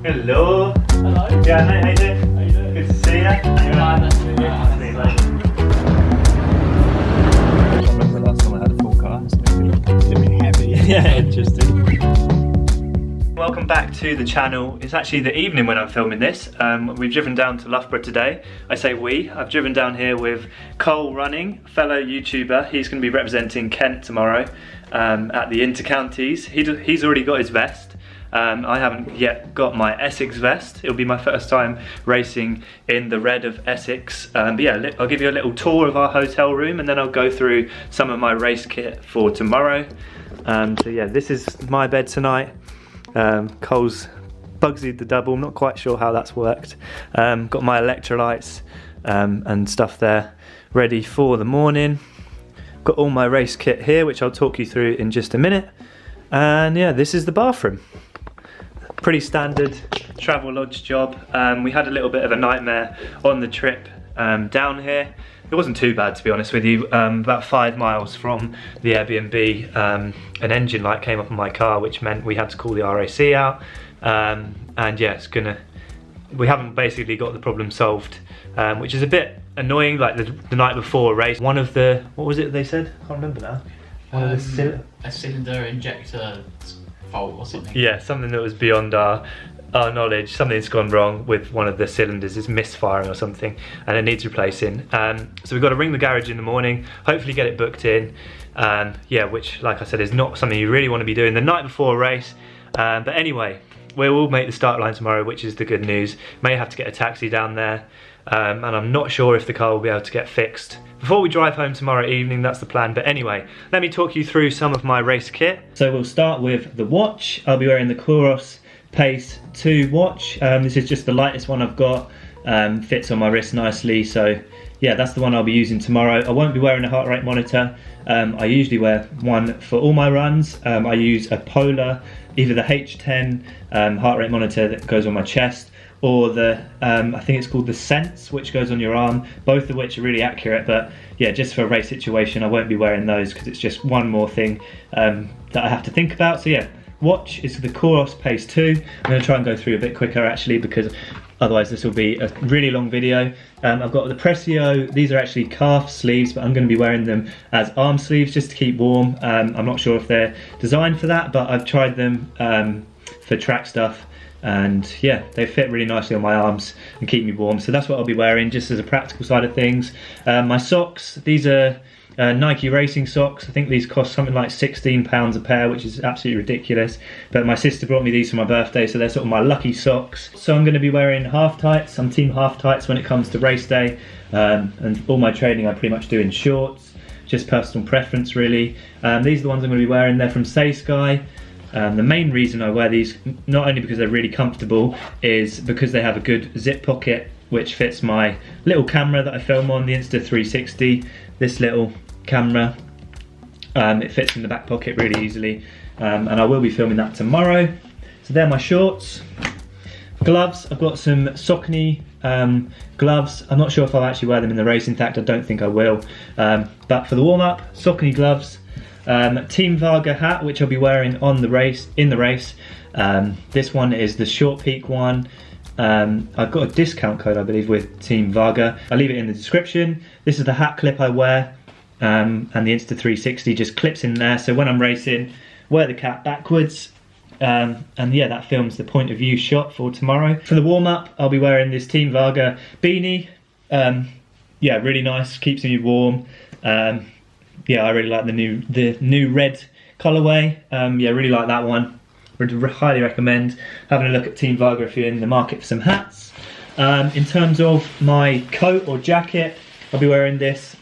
Hello. Hello. Yeah, mate, how you doing? How you doing? Good to see you. Nice to meet you. I remember the last time I had a full car, it's gonna be heavy. Yeah, interesting. Welcome back to the channel. It's actually the evening when I'm filming this. We've driven down to Loughborough today. I say we. I've driven down here with Cole Running, fellow YouTuber. He's going to be representing Kent tomorrow at the Inter-Counties. He's already got his vest. I haven't yet got my Essex vest. It'll be my first time racing in the red of Essex. But yeah, I'll give you a little tour of our hotel room and then I'll go through some of my race kit for tomorrow. So yeah, this is my bed tonight. Cole's Bugsy'd the double, I'm not quite sure how that's worked. Got my electrolytes and stuff there ready for the morning. Got all my race kit here, which I'll talk you through in just a minute. And yeah, this is the bathroom. Pretty standard travel lodge job. We had a little bit of a nightmare on the trip down here. It wasn't too bad, to be honest with you. About 5 miles from the Airbnb, an engine light came up on my car, which meant we had to call the RAC out. And yeah, we haven't basically got the problem solved, which is a bit annoying. Like the night before a race, one of the, what was it they said? I can't remember now. A cylinder injector fault or something. Yeah, something that was beyond our knowledge. Something's gone wrong with one of the cylinders, it's misfiring or something, and it needs replacing. So we've got to ring the garage in the morning, hopefully get it booked in. Yeah, which, like I said, is not something you really want to be doing the night before a race. But anyway, we will make the start line tomorrow, which is the good news. May have to get a taxi down there, and I'm not sure if the car will be able to get fixed before we drive home tomorrow evening. That's the plan. But anyway, let me talk you through some of my race kit. So we'll start with the watch. I'll be wearing the Loughborough Pace 2 watch. This is just the lightest one I've got. Fits on my wrist nicely, so yeah, that's the one I'll be using tomorrow. I won't be wearing a heart rate monitor. I usually wear one for all my runs. I use a Polar, either the H10 heart rate monitor that goes on my chest, or the, I think it's called the Sense, which goes on your arm, both of which are really accurate. But yeah, just for a race situation, I won't be wearing those because it's just one more thing that I have to think about. So yeah, watch is the Loughborough Pace 2. I'm going to try and go through a bit quicker actually, because otherwise this will be a really long video. I've got the Prezio. These are actually calf sleeves, but I'm going to be wearing them as arm sleeves just to keep warm. I'm not sure if they're designed for that, but I've tried them for track stuff, and yeah, they fit really nicely on my arms and keep me warm. So that's what I'll be wearing, just as a practical side of things. My socks, these are Nike racing socks. I think these cost something like £16 a pair, which is absolutely ridiculous. But my sister brought me these for my birthday, so they're sort of my lucky socks. So I'm going to be wearing half tights. I'm team half tights when it comes to race day, and all my training I pretty much do in shorts. Just personal preference really. These are the ones I'm going to be wearing. They're from Say Sky. The main reason I wear these, not only because they're really comfortable, is because they have a good zip pocket which fits my little camera that I film on, the Insta360. This little camera, it fits in the back pocket really easily, and I will be filming that tomorrow. So they're my shorts. Gloves, I've got some Saucony gloves. I'm not sure if I'll actually wear them in the race. In fact, I don't think I will. But for the warm-up, Saucony gloves. Team Varga hat, which I'll be wearing on the race, in the race. This one is the short peak one. I've got a discount code, I believe, with Team Varga. I'll leave it in the description. This is the hat clip I wear, and the Insta360 just clips in there. So when I'm racing, wear the cap backwards, and yeah, that films the point of view shot for tomorrow. For the warm-up, I'll be wearing this Team Varga beanie. Yeah, really nice, keeps me warm. Yeah, I really like the new red colourway. Yeah, really like that one. Would highly recommend having a look at Team Varga if you're in the market for some hats. In terms of my coat or jacket, I'll be wearing this.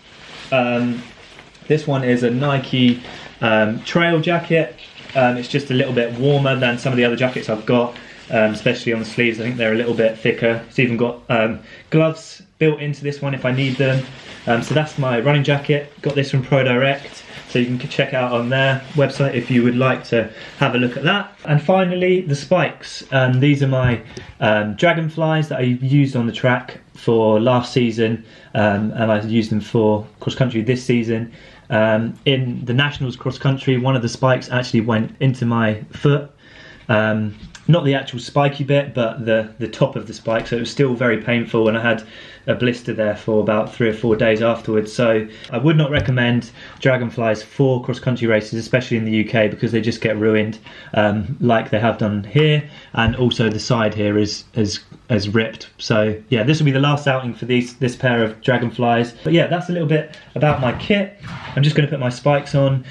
This one is a Nike trail jacket. It's just a little bit warmer than some of the other jackets I've got, especially on the sleeves. I think they're a little bit thicker. It's even got gloves built into this one if I need them. So that's my running jacket. Got this from ProDirect, so you can check out on their website if you would like to have a look at that. And finally, the spikes. These are my Dragonflies that I used on the track for last season, and I used them for cross country this season. In the Nationals cross country, one of the spikes actually went into my foot. not the actual spiky bit, but the top of the spike, so it was still very painful, and I had a blister there for about 3 or 4 days afterwards. So I would not recommend Dragonflies for cross-country races, especially in the UK, because they just get ruined, like they have done here, and also the side here is ripped. So yeah, this will be the last outing for this pair of Dragonflies. But yeah, that's a little bit about my kit. I'm just going to put my spikes on,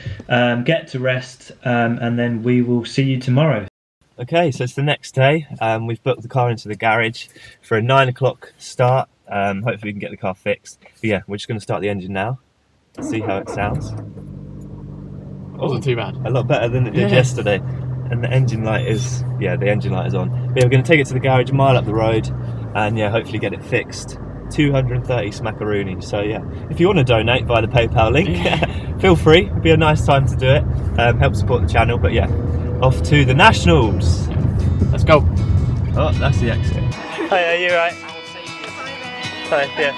get to rest, and then we will see you tomorrow. Okay, so it's the next day. We've booked the car into the garage for a 9 o'clock start. Hopefully we can get the car fixed. But yeah, we're just going to start the engine now. See how it sounds. Wasn't too bad. A lot better than it did yesterday. And the engine light is, the engine light is on. But yeah, we're going to take it to the garage a mile up the road, and yeah, hopefully get it fixed. 230 smackaroonies. So yeah, if you want to donate via the PayPal link, feel free. It'll be a nice time to do it. Help support the channel. But yeah, off to the Nationals. Let's go. Oh, that's the exit. Hi, are you right? Hi, yeah.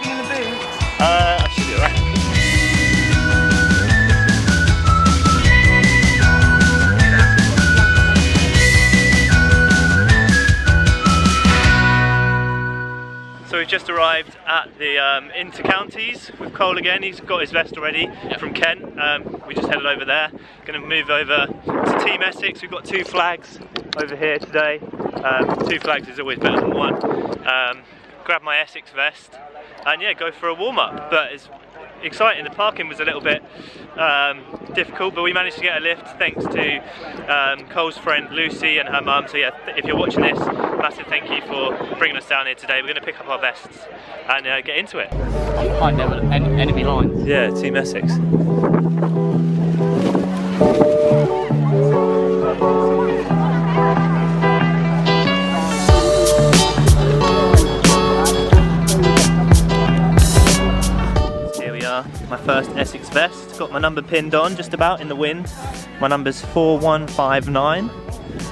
I should be alright. So we've just arrived at the Inter-Counties with Cole again. He's got his vest already from Kent. We just headed over there. Going to move over to Team Essex. We've got 2 flags over here today. 2 flags is always better than 1. Grab my Essex vest and yeah, go for a warm-up. But it's exciting. The parking was a little bit difficult, but we managed to get a lift thanks to Cole's friend Lucy and her mum. So yeah, if you're watching this, massive thank you for bringing us down here today. We're going to pick up our vests and get into it. I never enemy lines. Yeah, Team Essex. My first Essex vest, got my number pinned on just about in the wind. My number's 4159,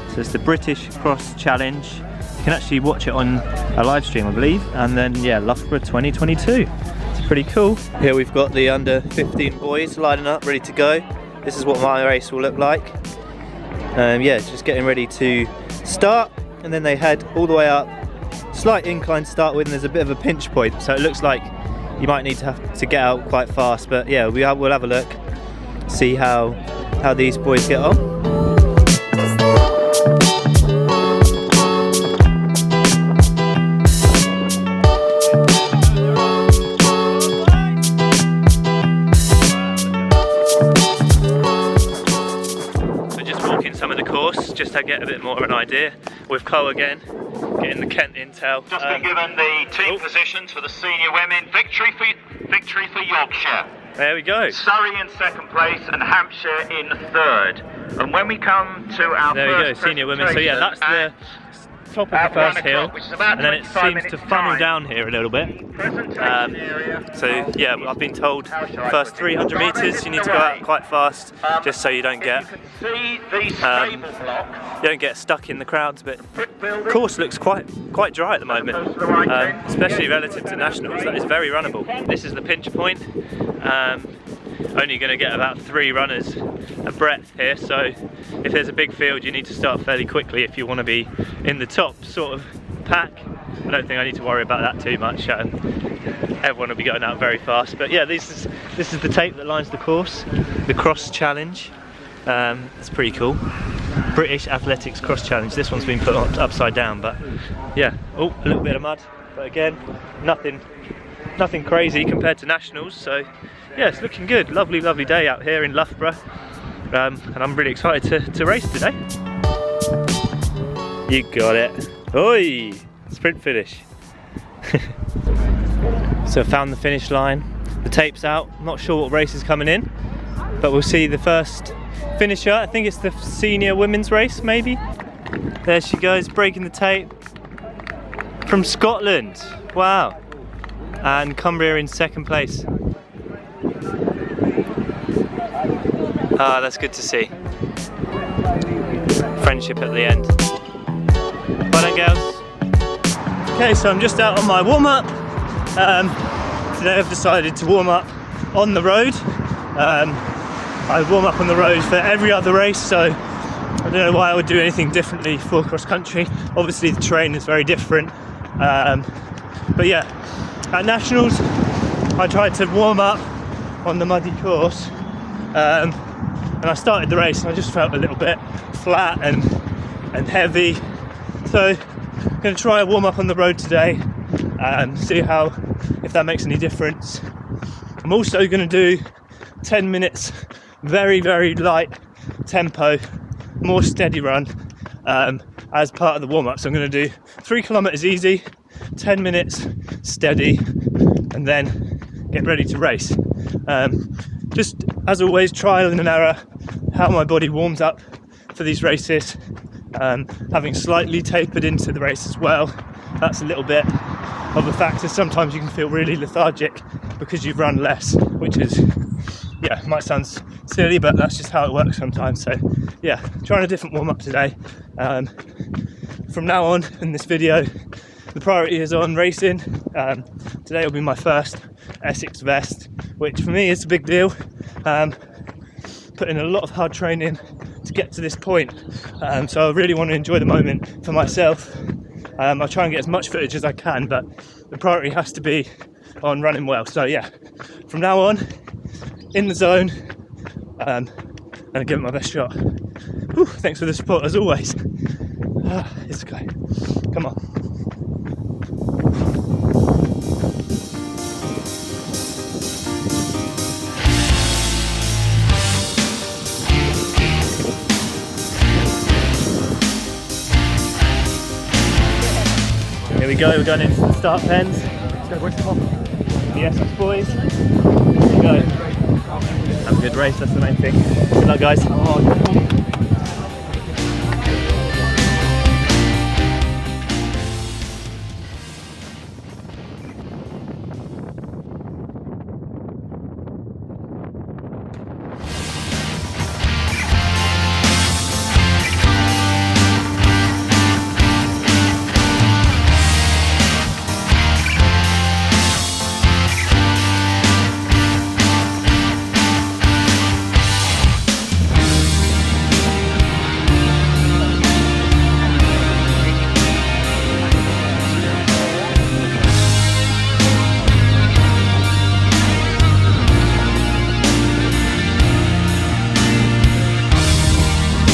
so it's the British Cross Challenge. You can actually watch it on a live stream, I believe, and then yeah, Loughborough 2022. It's pretty cool. Here we've got the under 15 boys lining up, ready to go. This is what my race will look like. Yeah, just getting ready to start, and then they head all the way up. Slight incline to start with, and there's a bit of a pinch point, so it looks like you might need to have to get out quite fast, but yeah, we'll have a look, see how these boys get on. So just walking some of the course, just to get a bit more of an idea. With Cole again, getting the Kent intel. Just been given the team positions for the senior women. Victory for Yorkshire. There we go. Surrey in 2nd place and Hampshire in 3rd. And when we come to our there we go, senior women. So yeah, that's the top of the first hill, and then it seems to funnel down here a little bit. So yeah, I've been told the first 300 metres you need to go out quite fast, just so you don't get stuck in the crowds. But the course looks quite dry at the moment, especially relative to Nationals. That is very runnable. This is the pinch point. Only going to get about 3 runners a breadth here, so if there's a big field you need to start fairly quickly if you want to be in the top sort of pack. I don't think I need to worry about that too much. Everyone will be going out very fast, but yeah, this is the tape that lines the course, the Cross Challenge. It's pretty cool. British Athletics Cross Challenge. This one's been put upside down, but yeah. Oh, a little bit of mud, but again, nothing crazy compared to Nationals. So yeah, it's looking good. Lovely day out here in Loughborough, and I'm really excited to race today. You got it. Oi! Sprint finish. So I found the finish line. The tape's out. Not sure what race is coming in, but we'll see the first finisher. I think it's the senior women's race, maybe. There she goes, breaking the tape. From Scotland. Wow. And Cumbria in 2nd place. Ah, that's good to see. Friendship at the end. Well done, girls. Okay, so I'm just out on my warm-up. Today I've decided to warm up on the road. I warm up on the road for every other race, so I'm I don't know why I would do anything differently for cross country. Obviously the terrain is very different, but yeah, at Nationals I tried to warm up on the muddy course, and I started the race and I just felt a little bit flat and heavy, so I'm going to try a warm up on the road today and see if that makes any difference. I'm also going to do 10 minutes very light tempo, more steady run as part of the warm-up. So I'm going to do 3 kilometers easy, 10 minutes steady, and then get ready to race. Just as always, trial and error, how my body warms up for these races, having slightly tapered into the race as well. That's a little bit of a factor. Sometimes you can feel really lethargic because you've run less, which is, yeah, might sound silly, but that's just how it works sometimes. So yeah, trying a different warm-up today. From now on in this video, the priority is on racing. Today will be my first Essex vest, which for me is a big deal. Put in a lot of hard training to get to this point, so I really want to enjoy the moment for myself. I'll try and get as much footage as I can, but the priority has to be on running well. So yeah, from now on, in the zone, and give it my best shot. Whew, thanks for the support as always. Let's go. Come on. Here we go, we're going into the start pens. Let's go, where's the home? The Essex boys. Here we go. Have a good race, that's the main thing. Good luck, guys.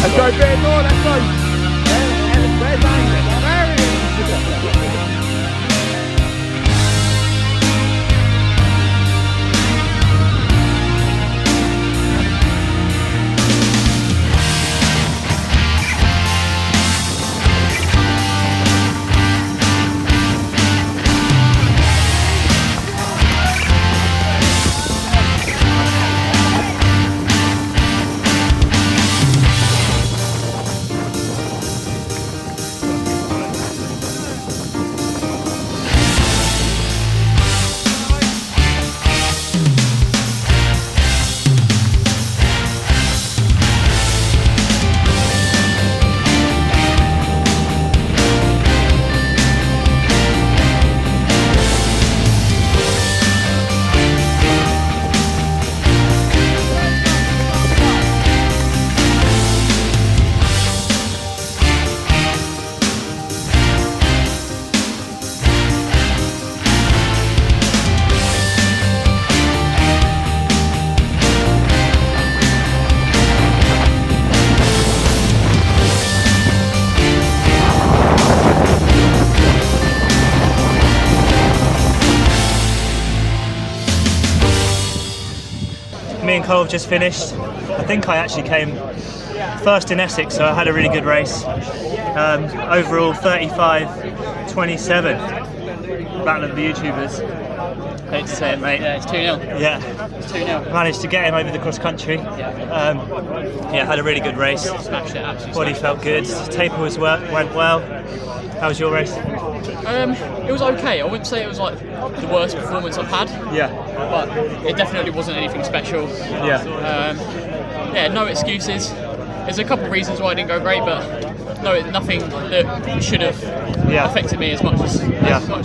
Let's go, bit more, let's go. Where's Angus? There he is. Me and Cole have just finished. I think I actually came first in Essex, so I had a really good race. Overall 35-27. Battle of the YouTubers. Hate to say it, mate. Yeah, it's 2-0. Yeah. It's 2-0. Managed to get him over the cross country. Yeah, had a really good race. Smashed it, absolutely. Body felt good. Taper went well. How was your race? It was okay. I wouldn't say it was like the worst performance I've had. Yeah. But it definitely wasn't anything special. Yeah. Yeah, no excuses. There's a couple of reasons why it didn't go great, but nothing that should have affected me as much as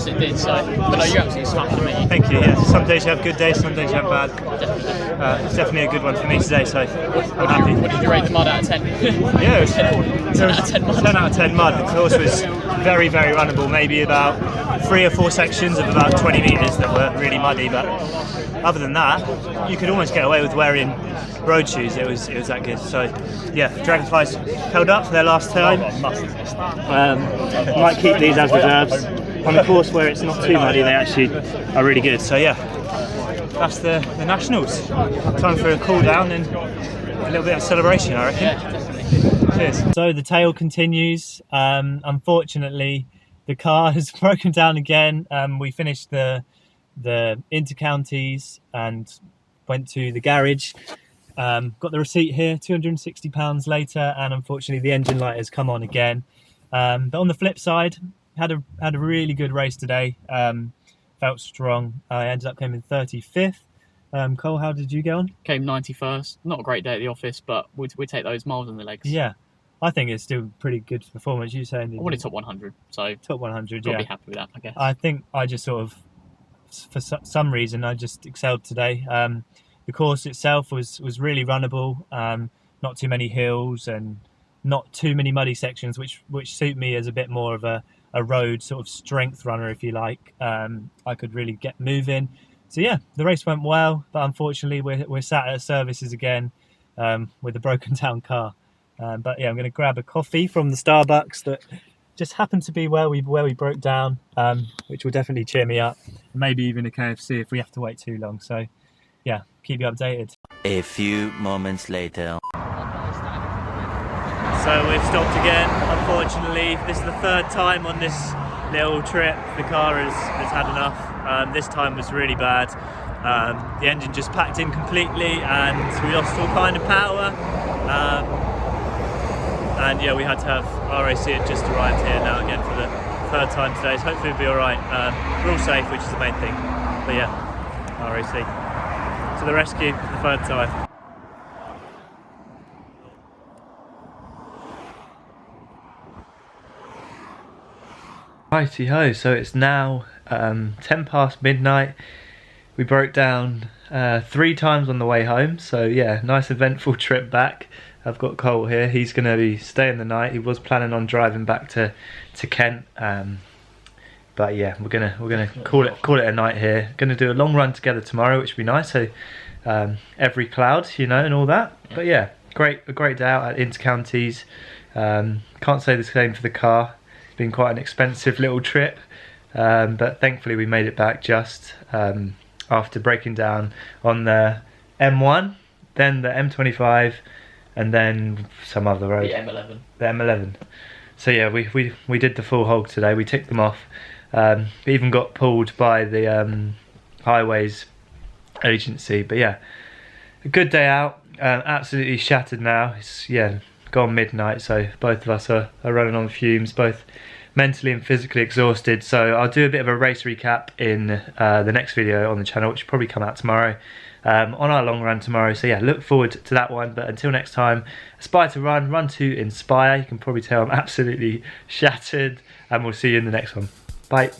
it did. So, but no, you absolutely smashed it, mate. Thank you. Yeah, some days you have good days, some days you have bad. It's definitely a good one for me today, so I'm happy. What did you rate the mud out of 10? Yeah, it was 10 out of 10 mud. 10 out of 10 mud. The course was very, very runnable. Maybe about 3 or 4 sections of about 20 metres that were really muddy, but other than that, you could almost get away with wearing road shoes. It was that good. So yeah, Dragonflies held up for their last time. Might keep these as reserves on a course where it's not too muddy. They actually are really good. So yeah, that's the Nationals. Time for a cool down and a little bit of celebration, I reckon. Cheers. So the tale continues. Unfortunately, the car has broken down again. We finished the inter-counties and went to the garage. Got the receipt here, £260 later, and unfortunately the engine light has come on again. But on the flip side, had a really good race today. Felt strong. I ended up coming 35th. Cole, how did you go on? Came 91st. Not a great day at the office, but we take those miles in the legs. Yeah, I think it's still pretty good performance. You saying I wanted top 100, so top 100. I'll Yeah, be happy with that, I guess. I think I just sort of, for some reason, I just excelled today. The course itself was really runnable. Not too many hills and not too many muddy sections, which suit me as a bit more of a road sort of strength runner, if you like. I could really get moving. So yeah, the race went well, but unfortunately we're sat at services again with a broken down car. But yeah, I'm going to grab a coffee from the Starbucks that just happened to be where we broke down, which will definitely cheer me up. Maybe even a KFC if we have to wait too long. So yeah, keep you updated. A few moments later. So we've stopped again, unfortunately. This is the 3rd time on this little trip. The car has had enough. This time was really bad. The engine just packed in completely and we lost all kind of power. And yeah, we had to have RAC had just arrived here now again for the 3rd time today. So hopefully it'll be alright. We're all safe, which is the main thing. But yeah, RAC. To the rescue for the 3rd time. Righty ho, so it's now 10 past midnight. We broke down 3 times on the way home, so yeah, nice eventful trip back. I've got Cole here, he's going to be staying the night. He was planning on driving back to Kent, but yeah, we're gonna call it a night here. Going to do a long run together tomorrow, which will be nice. So every cloud, you know, and all that. But yeah, a great day out at inter-counties. Can't say the same for the car. It's been quite an expensive little trip, but thankfully we made it back just after breaking down on the M1, then the M25, and then some other road. The M11. The M11. So yeah, we did the full hog today. We ticked them off. We even got pulled by the highways agency. But yeah, a good day out. Absolutely shattered now. It's gone midnight, so both of us are running on fumes, both mentally and physically exhausted. So I'll do a bit of a race recap in the next video on the channel, which will probably come out tomorrow, on our long run tomorrow. So yeah, look forward to that one. But until next time, aspire to run to inspire. You can probably tell I'm absolutely shattered, and we'll see you in the next one. Bye.